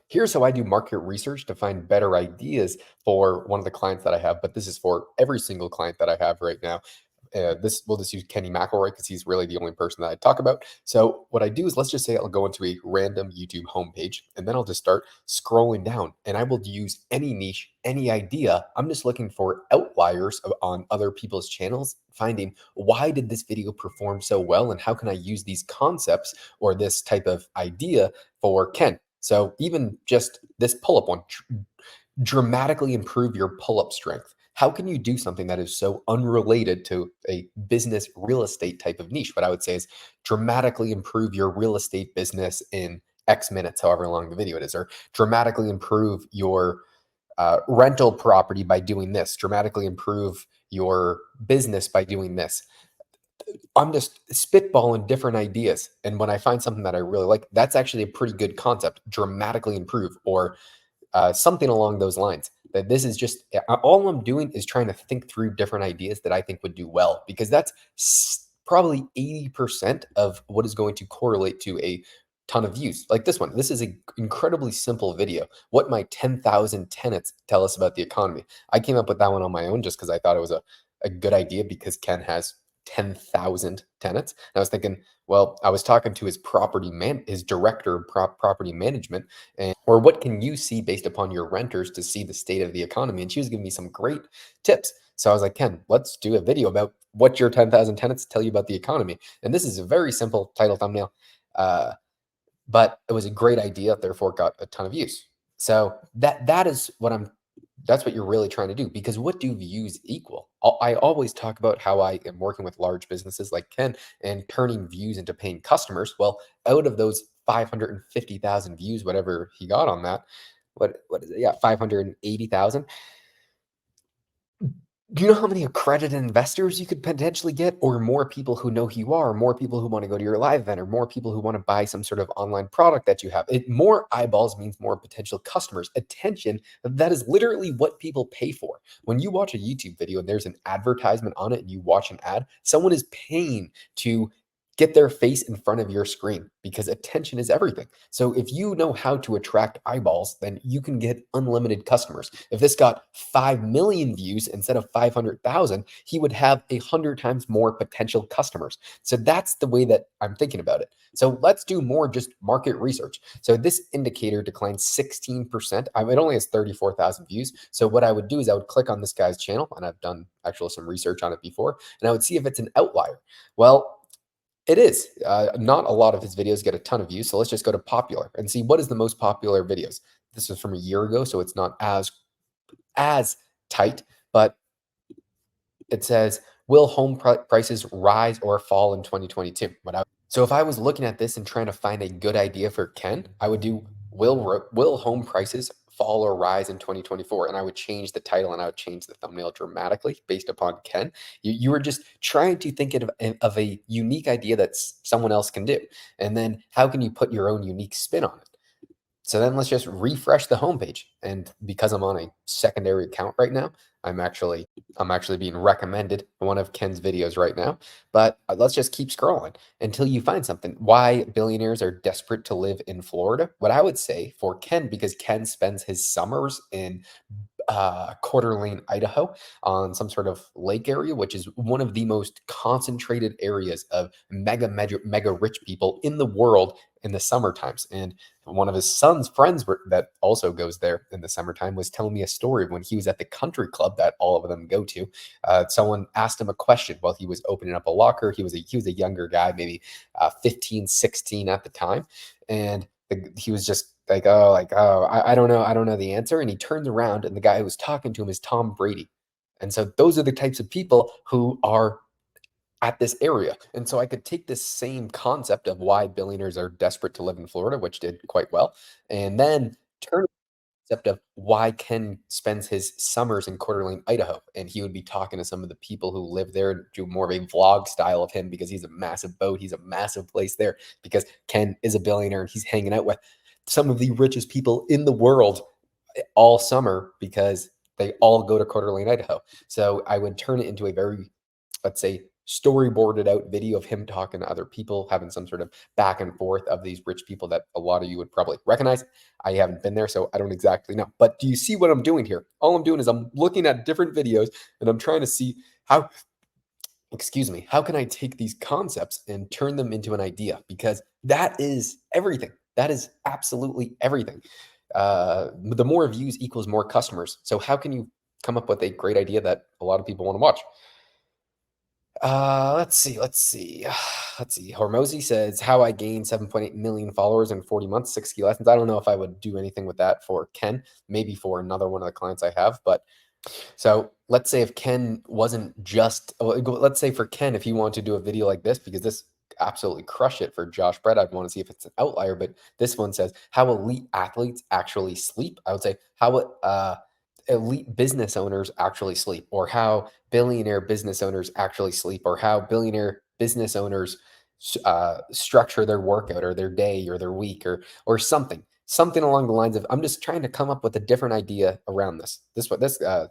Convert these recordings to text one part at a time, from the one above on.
here's how I do market research to find better ideas for one of the clients that I have, but this is for every single client that I have right now. This we'll just use Kenny McElroy because he's really the only person that I talk about. So what I do is let's just say I'll go into a random YouTube homepage and then I'll just start scrolling down and I will use any niche, any idea. I'm just looking for outliers on other people's channels, finding why did this video perform so well and how can I use these concepts or this type of idea for Ken. So even just this pull-up one, dramatically improve your pull-up strength. How can you do something that is so unrelated to a business real estate type of niche? What I would say is dramatically improve your real estate business in X minutes, however long the video it is, or dramatically improve your rental property by doing this, dramatically improve your business by doing this. I'm just spitballing different ideas. And when I find something that I really like, that's actually a pretty good concept, dramatically improve, or something along those lines. That this is just all I'm doing is trying to think through different ideas that I think would do well, because that's probably 80% of what is going to correlate to a ton of views. Like this one, this is an incredibly simple video. What my 10,000 tenants tell us about the economy. I came up with that one on my own just because I thought it was a good idea because Ken has 10,000 tenants. And I was thinking, well, I was talking to his director of property management, and or what can you see based upon your renters to see the state of the economy? And she was giving me some great tips. So I was like, Ken, let's do a video about what your 10,000 tenants tell you about the economy. And this is a very simple title thumbnail, but it was a great idea, therefore got a ton of views. So that is what that's what you're really trying to do, because what do views equal? I always talk about how I am working with large businesses like Ken and turning views into paying customers. Well, out of those 550,000 views, whatever he got on that, what is it? Yeah, 580,000. Do you know how many accredited investors you could potentially get, or more people who know who you are, or more people who want to go to your live event, or more people who want to buy some sort of online product that you have? More eyeballs means more potential customers. Attention, that is literally what people pay for. When you watch a YouTube video and there's an advertisement on it and you watch an ad, someone is paying to get their face in front of your screen because attention is everything. So if you know how to attract eyeballs, then you can get unlimited customers. If this got 5 million views instead of 500,000, he would have 100 times more potential customers. So that's the way that I'm thinking about it. So let's do more just market research. So this indicator declined 16%. It only has 34,000 views. So what I would do is I would click on this guy's channel, and I've done actually some research on it before, and I would see if it's an outlier. Well, it is. Not a lot of his videos get a ton of views. So let's just go to popular and see what is the most popular videos. This was from a year ago, so it's not as tight, but it says, will home prices rise or fall in 2022? So if I was looking at this and trying to find a good idea for Ken, I would do, will home prices fall or rise in 2024? And I would change the title and I would change the thumbnail dramatically based upon Ken. You were just trying to think of a unique idea that someone else can do. And then how can you put your own unique spin on it? So then let's just refresh the homepage. And because I'm on a secondary account right now, I'm actually being recommended one of Ken's videos right now. But let's just keep scrolling until you find something. Why billionaires are desperate to live in Florida. What I would say for Ken, because Ken spends his summers in Coeur d'Alene, Idaho, on some sort of lake area, which is one of the most concentrated areas of mega rich people in the world in the summer times. And one of his son's friends that also goes there in the summertime was telling me a story of when he was at the country club that all of them go to. Someone asked him a question while he was opening up a locker. He was a younger guy, maybe 15, 16 at the time, and he was just I don't know, the answer. And he turns around, and the guy who was talking to him is Tom Brady. And so those are the types of people who are at this area. And so I could take this same concept of why billionaires are desperate to live in Florida, which did quite well, and then turn concept of why Ken spends his summers in Coeur d'Alene, Idaho, and he would be talking to some of the people who live there and do more of a vlog style of him because he's a massive boat, he's a massive place there, because Ken is a billionaire and he's hanging out with some of the richest people in the world all summer because they all go to Coeur d'Alene, Idaho. So I would turn it into a very, let's say, storyboarded out video of him talking to other people, having some sort of back and forth of these rich people that a lot of you would probably recognize. I haven't been there, so I don't exactly know. But do you see what I'm doing here? All I'm doing is I'm looking at different videos and I'm trying to see how, excuse me, how can I take these concepts and turn them into an idea? Because that is everything. That is absolutely everything. The more views equals more customers. So how can you come up with a great idea that a lot of people want to watch? Let's see. Hormozy says how I gained 7.8 million followers in 40 months, 6 key lessons. I don't know if I would do anything with that for Ken, maybe for another one of the clients I have, but so let's say if Ken wasn't just, let's say for Ken, if he wanted to do a video like this, because this absolutely crushed it for Josh Brett, I'd want to see if it's an outlier, but this one says how elite athletes actually sleep. I would say how elite business owners actually sleep, or how billionaire business owners actually sleep, or how billionaire business owners structure their workout or their day or their week or something along the lines of. I'm just trying to come up with a different idea around this. This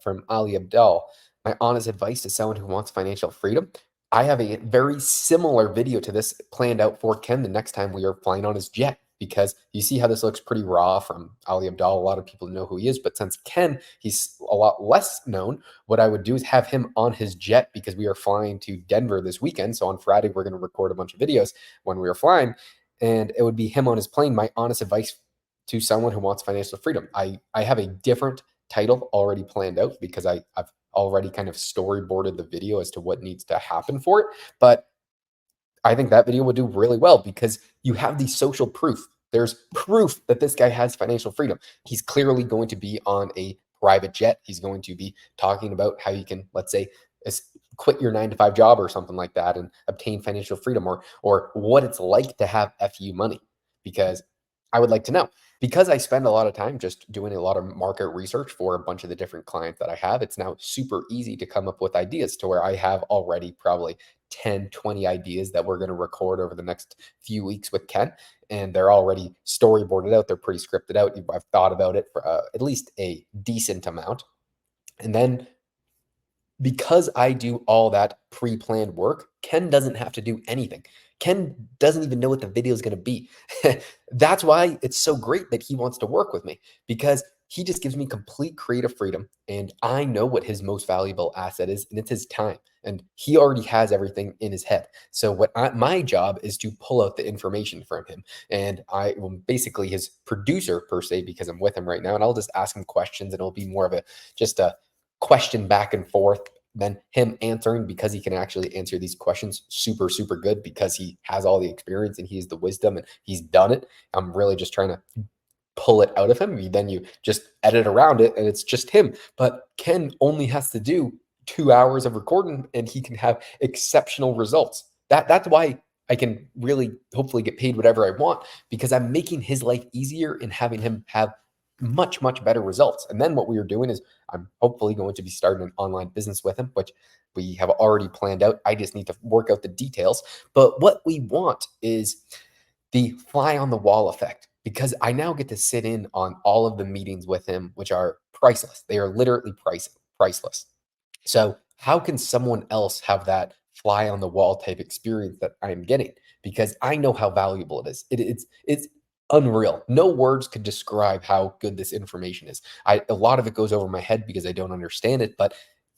from Ali Abdal. My honest advice to someone who wants financial freedom. I have a very similar video to this planned out for Ken the next time we are flying on his jet, because you see how this looks pretty raw from Ali Abdal. A lot of people know who he is, but since Ken, he's a lot less known. What I would do is have him on his jet, because we are flying to Denver this weekend. So on Friday, we're going to record a bunch of videos when we are flying, and it would be him on his plane. My honest advice to someone who wants financial freedom. I have a different title already planned out, because I've already kind of storyboarded the video as to what needs to happen for it. But I think that video would do really well, because you have the social proof. There's proof that this guy has financial freedom. He's clearly going to be on a private jet. He's going to be talking about how you can, let's say, quit your 9 to 5 job or something like that and obtain financial freedom, or what it's like to have FU money. Because I would like to know, because I spend a lot of time just doing a lot of market research for a bunch of the different clients that I have. It's now super easy to come up with ideas, to where I have already probably 10, 20 ideas that we're going to record over the next few weeks with Ken. And they're already storyboarded out. They're pretty scripted out. I've thought about it for at least a decent amount. And then, because I do all that pre-planned work, Ken doesn't have to do anything. Ken doesn't even know what the video is going to be. That's why it's so great that he wants to work with me, because he just gives me complete creative freedom, and I know what his most valuable asset is, and it's his time. And he already has everything in his head. So my job is to pull out the information from him, and I am basically his producer per se, because I'm with him right now, and I'll just ask him questions, and it'll be more of just a question back and forth than him answering, because he can actually answer these questions super, super good, because he has all the experience and he has the wisdom and he's done it. I'm really just trying to pull it out of him. Then you just edit around it and it's just him. But Ken only has to do 2 hours of recording and he can have exceptional results. That's why I can really hopefully get paid whatever I want, because I'm making his life easier and having him have much, much better results. And then what we are doing is I'm hopefully going to be starting an online business with him, which we have already planned out. I just need to work out the details. But what we want is the fly on the wall effect, because I now get to sit in on all of the meetings with him, which are priceless. They are literally priceless. So how can someone else have that fly on the wall type experience that I'm getting? Because I know how valuable it is. It's unreal. No words could describe how good this information is. A lot of it goes over my head because I don't understand it, but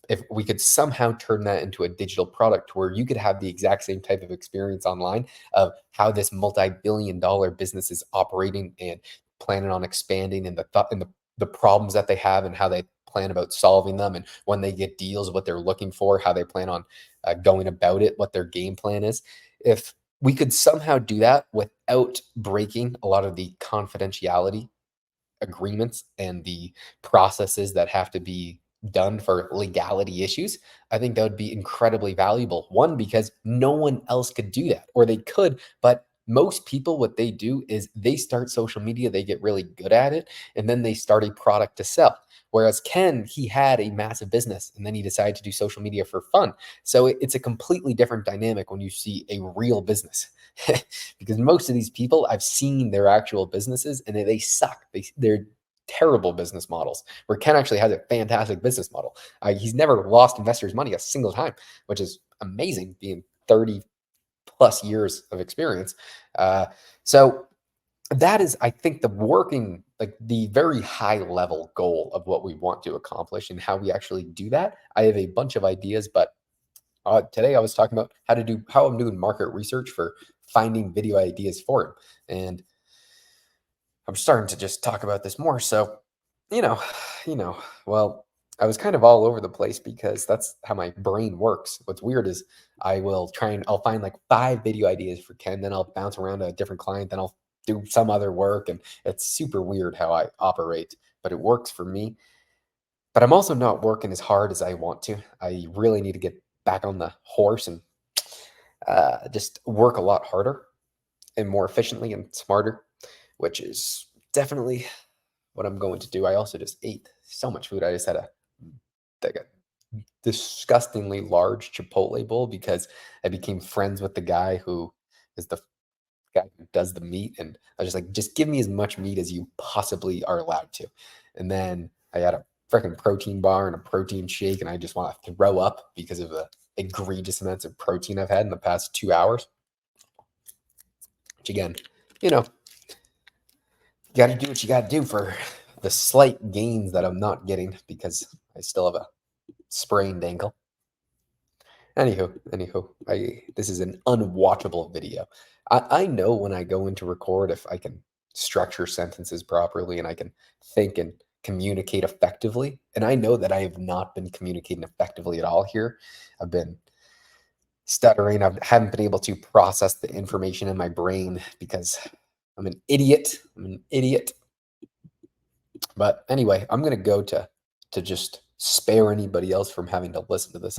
if we could somehow turn that into a digital product where you could have the exact same type of experience online of how this multi-billion-dollar business is operating and planning on expanding, and the problems that they have and how they plan about solving them, and when they get deals, what they're looking for, how they plan on going about it, what their game plan is. If we could somehow do that without breaking a lot of the confidentiality agreements and the processes that have to be done for legality issues, I think that would be incredibly valuable. One, because no one else could do that, or they could, but most people, what they do is they start social media, they get really good at it, and then they start a product to sell. Whereas Ken, he had a massive business and then he decided to do social media for fun. So it's a completely different dynamic when you see a real business. Because most of these people, I've seen their actual businesses and they suck. They're terrible business models. Where Ken actually has a fantastic business model. He's never lost investors' money a single time, which is amazing being 30 plus years of experience. So that is, I think, the working, like the very high level goal of what we want to accomplish and how we actually do that. I have a bunch of ideas, but today I was talking about how I'm doing market research for finding video ideas for him. And I'm starting to just talk about this more. So, you know, you know, well, I was kind of all over the place because that's how my brain works. What's weird is I'll find like five video ideas for Ken, then I'll bounce around to a different client, then I'll do some other work. And it's super weird how I operate, but it works for me. But I'm also not working as hard as I want to. I really need to get back on the horse and just work a lot harder and more efficiently and smarter, which is definitely what I'm going to do. I also just ate so much food. I just had like a disgustingly large Chipotle bowl because I became friends with the guy who is the guy who does the meat. And I was just like, just give me as much meat as you possibly are allowed to. And then I had a freaking protein bar and a protein shake, and I just want to throw up because of the egregious amounts of protein I've had in the past 2 hours. Which again, you know, you got to do what you got to do for the slight gains that I'm not getting because I still have a sprained ankle. Anywho, this is an unwatchable video. I know when I go into record if I can structure sentences properly and I can think and communicate effectively. And I know that I have not been communicating effectively at all here. I've been stuttering. I haven't been able to process the information in my brain because I'm an idiot. I'm an idiot. But anyway, I'm gonna go to just spare anybody else from having to listen to this.